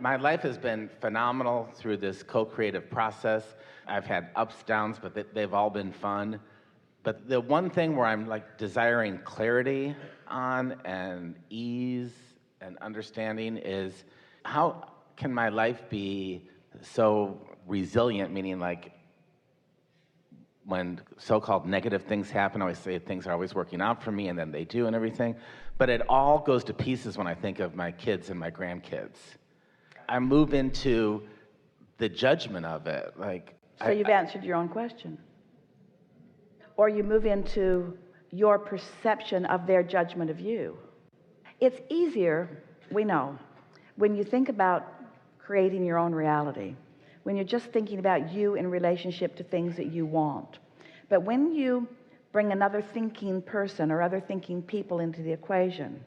My life has been phenomenal through this co-creative process. I've had ups, downs, but they've all been fun. But the one thing where I'm like desiring clarity on and ease and understanding is how can my life be so resilient, meaning like when so-called negative things happen, I always say things are always working out for me, and then they do and everything. But it all goes to pieces when I think of my kids and my grandkids. I move into the judgment of it. So you've answered your own question. Or you move into your perception of their judgment of you. It's easier, we know, when you think about creating your own reality, when you're just thinking about you in relationship to things that you want. But when you bring another thinking person or other thinking people into the equation,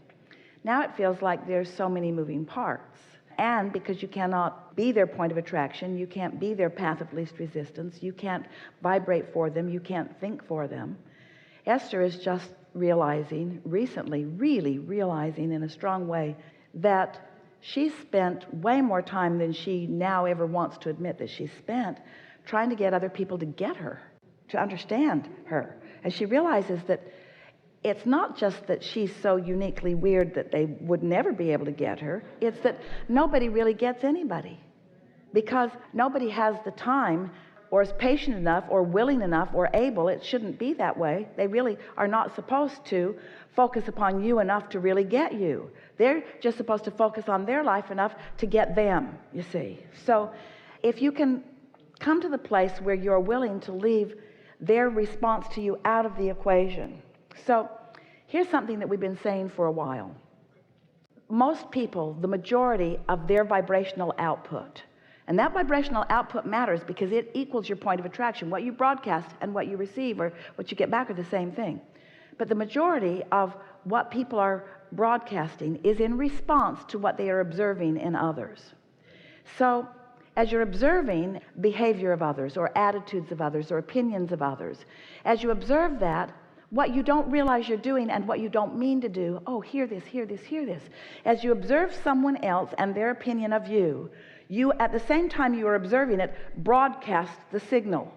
now it feels like there's so many moving parts. And because you cannot be their point of attraction, you can't be their path of least resistance, you can't vibrate for them, you can't think for them. Esther is just realizing recently, really realizing in a strong way, that she spent way more time than she now ever wants to admit that she spent trying to get other people to get her, to understand her. And she realizes that it's not just that she's so uniquely weird that they would never be able to get her. It's that nobody really gets anybody, because nobody has the time or is patient enough or willing enough or able. It shouldn't be that way. They really are not supposed to focus upon you enough to really get you. They're just supposed to focus on their life enough to get them, you see. So if you can come to the place where you're willing to leave their response to you out of the equation. So here's something that we've been saying for a while. Most people, the majority of their vibrational output, and that vibrational output matters because it equals your point of attraction. What you broadcast and what you receive or what you get back are the same thing. But the majority of what people are broadcasting is in response to what they are observing in others. So as you're observing behavior of others or attitudes of others or opinions of others, as you observe that, what you don't realize you're doing and what you don't mean to do, oh, hear this, hear this, hear this. As you observe someone else and their opinion of you, you, at the same time you are observing it, broadcast the signal,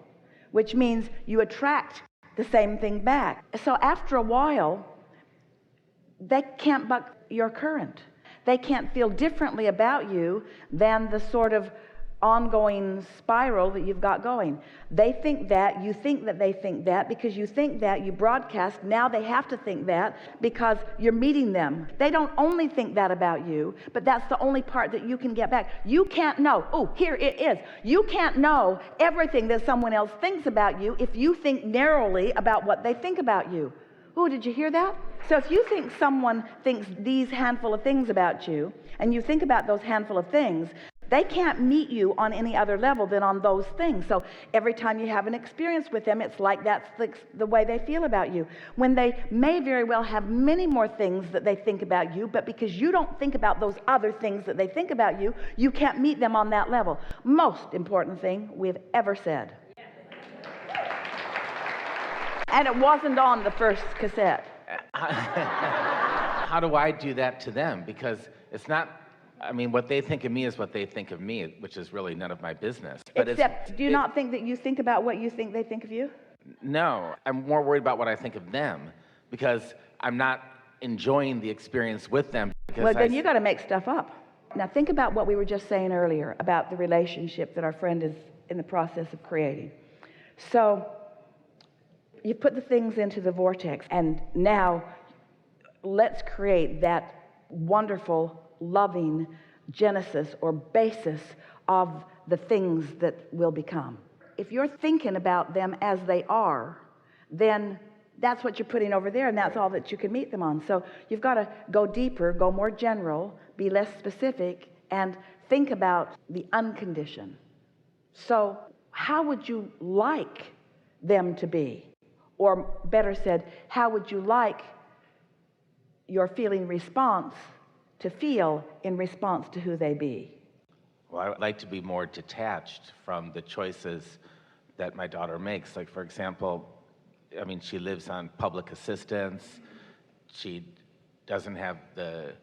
which means you attract the same thing back. So after a while, they can't buck your current. They can't feel differently about you than the sort of ongoing spiral that you've got going. They think that, you think that they think that, because you think that, you broadcast, now they have to think that because you're meeting them. They don't only think that about you, but that's the only part that you can get back. You can't know, oh, here it is. You can't know everything that someone else thinks about you if you think narrowly about what they think about you. Oh, did you hear that? So if you think someone thinks these handful of things about you, and you think about those handful of things, they can't meet you on any other level than on those things. So every time you have an experience with them, it's like that's the way they feel about you. When they may very well have many more things that they think about you, but because you don't think about those other things that they think about you, you can't meet them on that level. Most important thing we've ever said. And it wasn't on the first cassette. How do I do that to them? Because it's not, I mean, what they think of me is what they think of me, which is really none of my business. But except, do you not think that you think about what you think they think of you? No, I'm more worried about what I think of them, because I'm not enjoying the experience with them. Well, then you got to make stuff up. Now think about what we were just saying earlier about the relationship that our friend is in the process of creating. So you put the things into the vortex, and now let's create that wonderful, loving genesis or basis of the things that will become. If you're thinking about them as they are, then that's what you're putting over there, and that's all that you can meet them on. So you've got to go deeper, go more general, be less specific, and think about the unconditioned. So how would you like them to be? Or better said, how would you like your feeling response to feel in response to who they be? Well, I would like to be more detached from the choices that my daughter makes. Like, for example, I mean, she lives on public assistance. She doesn't have the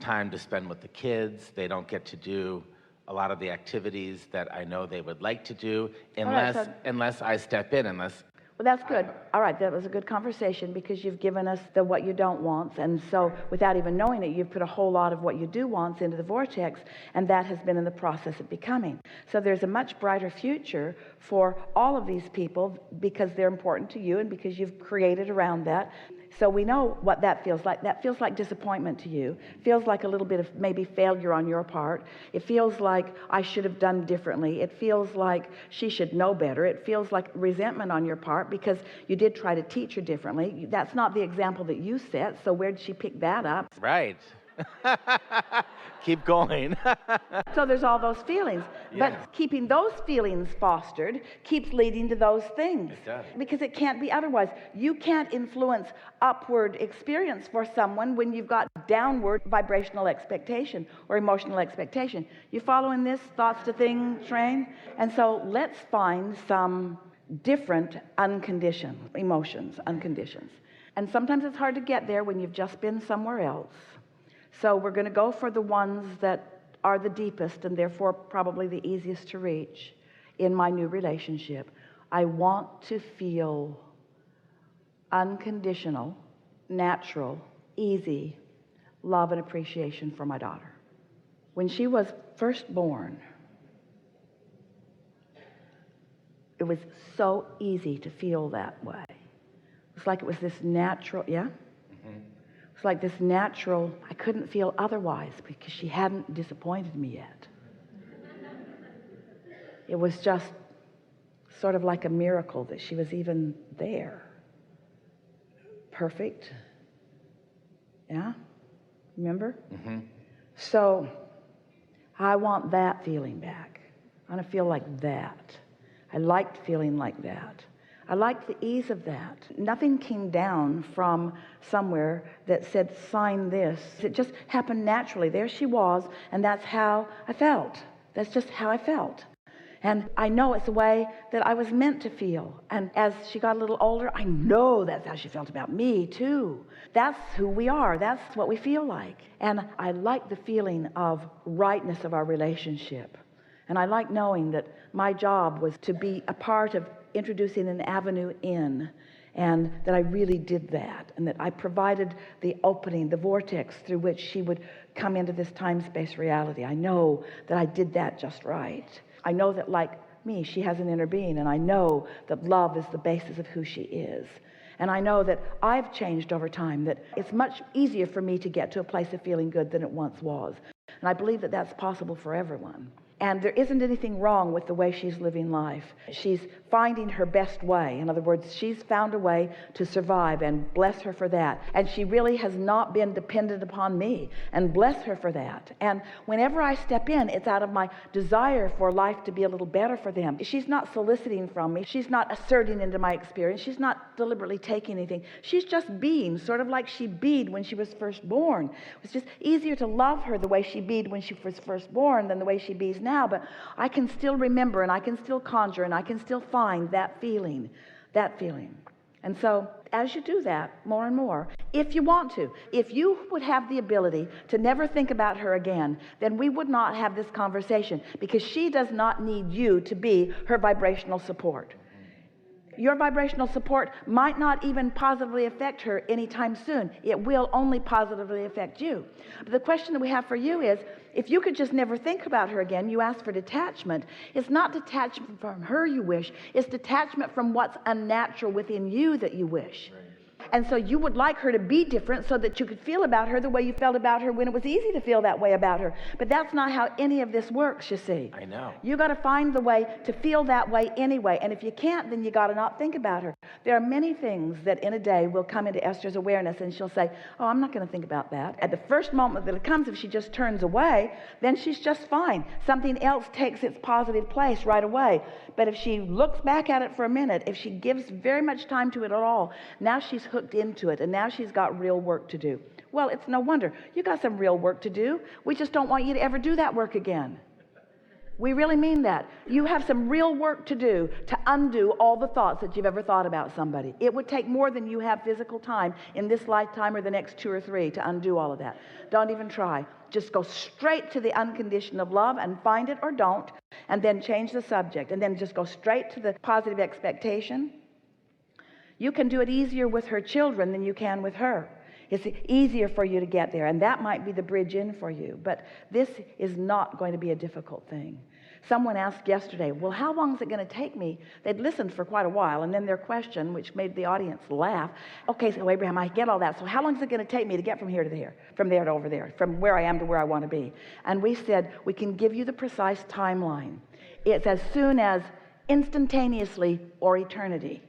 time to spend with the kids. They don't get to do a lot of the activities that I know they would like to do right, unless I step in, Well, that's good. All right, that was a good conversation because you've given us the what you don't want, and so without even knowing it, you've put a whole lot of what you do want into the vortex, and that has been in the process of becoming. So there's a much brighter future for all of these people because they're important to you and because you've created around that. So we know what that feels like. That feels like disappointment to you. Feels like a little bit of maybe failure on your part. It feels like I should have done differently. It feels like she should know better. It feels like resentment on your part because you did try to teach her differently. That's not the example that you set, so where did she pick that up? Right. Keep going. So there's all those feelings. Yeah. But keeping those feelings fostered keeps leading to those things. It does. Because it can't be otherwise. You can't influence upward experience for someone when you've got downward vibrational expectation or emotional expectation. You following this thoughts to thing train? And so let's find some different unconditioned emotions, unconditions. And sometimes it's hard to get there when you've just been somewhere else. So we're going to go for the ones that are the deepest and therefore probably the easiest to reach in my new relationship. I want to feel unconditional, natural, easy love and appreciation for my daughter. When she was first born, it was so easy to feel that way. It's like it was this natural, yeah? It's like this natural, I couldn't feel otherwise because she hadn't disappointed me yet. It was just sort of like a miracle that she was even there. Perfect. Yeah? Remember? Mm-hmm. So I want that feeling back. I want to feel like that. I liked feeling like that. I liked the ease of that. Nothing came down from somewhere that said, sign this. It just happened naturally. There she was, and that's how I felt. That's just how I felt. And I know it's the way that I was meant to feel. And as she got a little older, I know that's how she felt about me, too. That's who we are. That's what we feel like. And I like the feeling of rightness of our relationship. And I like knowing that my job was to be a part of introducing an avenue in, and that I really did that, and that I provided the opening, the vortex through which she would come into this time-space reality. I know that I did that just right. I know that, like me, she has an inner being, and I know that love is the basis of who she is. And I know that I've changed over time, that it's much easier for me to get to a place of feeling good than it once was. And I believe that that's possible for everyone. And there isn't anything wrong with the way she's living life. She's finding her best way. In other words, she's found a way to survive, and bless her for that. And she really has not been dependent upon me, and bless her for that. And whenever I step in, it's out of my desire for life to be a little better for them. She's not soliciting from me. She's not asserting into my experience. She's not deliberately taking anything. She's just being, sort of like she beed when she was first born. It was just easier to love her the way she beed when she was first born than the way she bees now. But I can still remember, and I can still conjure, and I can still find that feeling. And so as you do that more and more, if you want to, if you would have the ability to never think about her again, then we would not have this conversation, because she does not need you to be her vibrational support. Your vibrational support might not even positively affect her anytime soon. It will only positively affect you. But the question that we have for you is, if you could just never think about her again, you ask for detachment. It's not detachment from her you wish. It's detachment from what's unnatural within you that you wish. And so you would like her to be different so that you could feel about her the way you felt about her when it was easy to feel that way about her. But that's not how any of this works, you see. I know. You got to find the way to feel that way anyway. And if you can't, then you got to not think about her. There are many things that in a day will come into Esther's awareness, and she'll say, oh, I'm not going to think about that. At the first moment that it comes, if she just turns away, then she's just fine. Something else takes its positive place right away. But if she looks back at it for a minute, if she gives very much time to it at all, now she's hooked into it, and now she's got real work to do. Well, it's no wonder. You got some real work to do. We just don't want you to ever do that work again. We really mean that. You have some real work to do to undo all the thoughts that you've ever thought about somebody. It would take more than you have physical time in this lifetime or the next 2 or 3 to undo all of that. Don't even try. Just go straight to the unconditional love and find it or don't, and then change the subject, and then just go straight to the positive expectation. You can do it easier with her children than you can with her. It's easier for you to get there, and that might be the bridge in for you. But this is not going to be a difficult thing. Someone asked yesterday, well, how long is it going to take me? They'd listened for quite a while, and then their question, which made the audience laugh, okay, so Abraham, I get all that. So how long is it going to take me to get from here to there, from there to over there, from where I am to where I want to be? And we said, we can give you the precise timeline. It's as soon as instantaneously or eternity.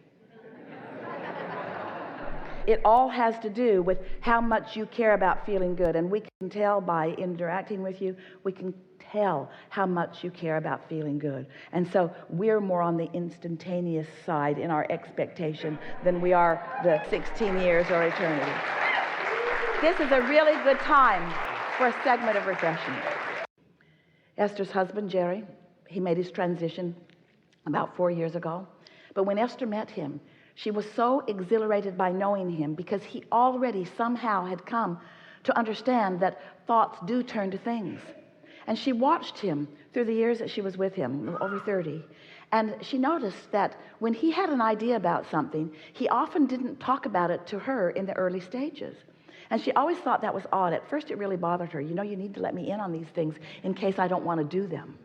It all has to do with how much you care about feeling good. And we can tell by interacting with you, we can tell how much you care about feeling good. And so we're more on the instantaneous side in our expectation than we are the 16 years or eternity. This is a really good time for a segment of refreshing. Esther's husband, Jerry, he made his transition about 4 years ago. But when Esther met him, she was so exhilarated by knowing him because he already somehow had come to understand that thoughts do turn to things. And she watched him through the years that she was with him, over 30. And she noticed that when he had an idea about something, he often didn't talk about it to her in the early stages. And she always thought that was odd. At first it really bothered her. You know, you need to let me in on these things in case I don't want to do them.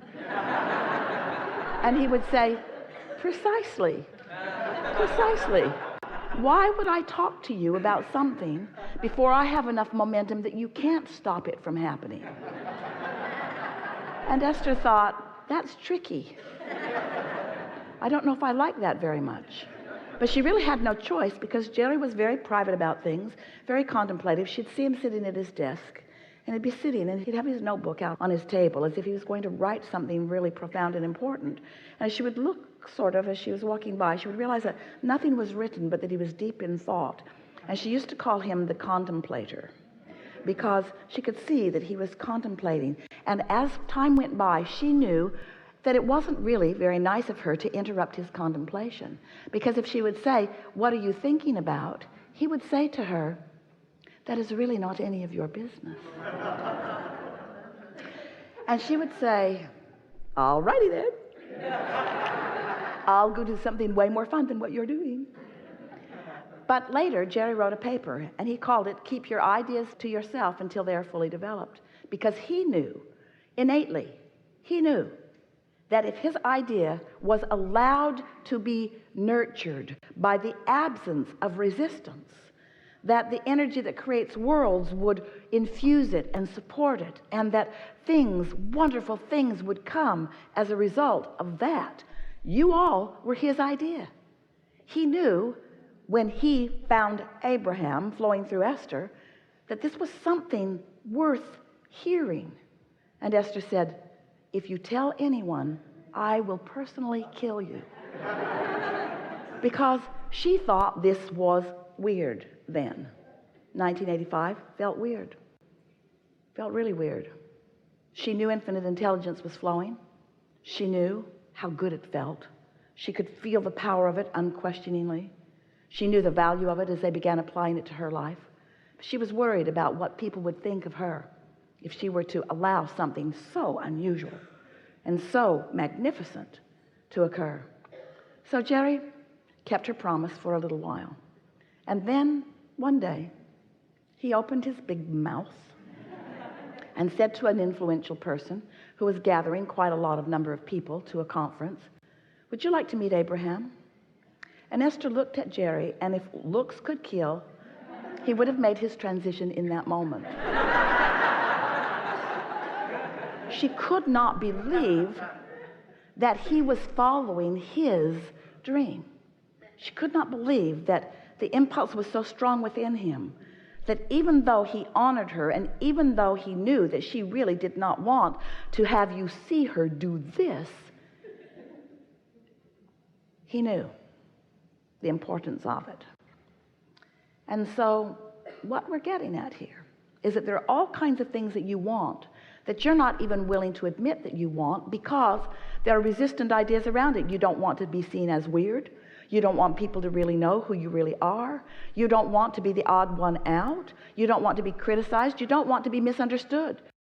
And he would say, precisely. Why would I talk to you about something before I have enough momentum that you can't stop it from happening? And Esther thought, that's tricky. I don't know if I like that very much. But she really had no choice because Jerry was very private about things, very contemplative. She'd see him sitting at his desk, and he'd be sitting, and he'd have his notebook out on his table as if he was going to write something really profound and important. And she would look sort of as she was walking by. She would realize that nothing was written, but that he was deep in thought. And she used to call him the contemplator because she could see that he was contemplating. And as time went by, she knew that it wasn't really very nice of her to interrupt his contemplation. Because if she would say, what are you thinking about? He would say to her, that is really not any of your business. And she would say, all righty then. I'll go do something way more fun than what you're doing. But later, Jerry wrote a paper, and he called it, Keep Your Ideas to Yourself Until They Are Fully Developed. Because he knew, innately, he knew that if his idea was allowed to be nurtured by the absence of resistance, that the energy that creates worlds would infuse it and support it, and that things, wonderful things, would come as a result of that. You all were his idea. He knew when he found Abraham flowing through Esther that this was something worth hearing. And Esther said, if you tell anyone, I will personally kill you. Because she thought this was weird then. 1985 felt weird. Felt really weird. She knew infinite intelligence was flowing. She knew how good it felt. She could feel the power of it unquestioningly. She knew the value of it as they began applying it to her life. She was worried about what people would think of her if she were to allow something so unusual and so magnificent to occur. So Jerry kept her promise for a little while. And then one day, he opened his big mouth and said to an influential person who was gathering quite a lot of number of people to a conference, would you like to meet Abraham? And Esther looked at Jerry, and if looks could kill, he would have made his transition in that moment. She could not believe that he was following his dream. She could not believe that the impulse was so strong within him that even though he honored her and even though he knew that she really did not want to have you see her do this, he knew the importance of it. And so what we're getting at here is that there are all kinds of things that you want that you're not even willing to admit that you want, because there are resistant ideas around it. You don't want to be seen as weird. You don't want people to really know who you really are. You don't want to be the odd one out. You don't want to be criticized. You don't want to be misunderstood.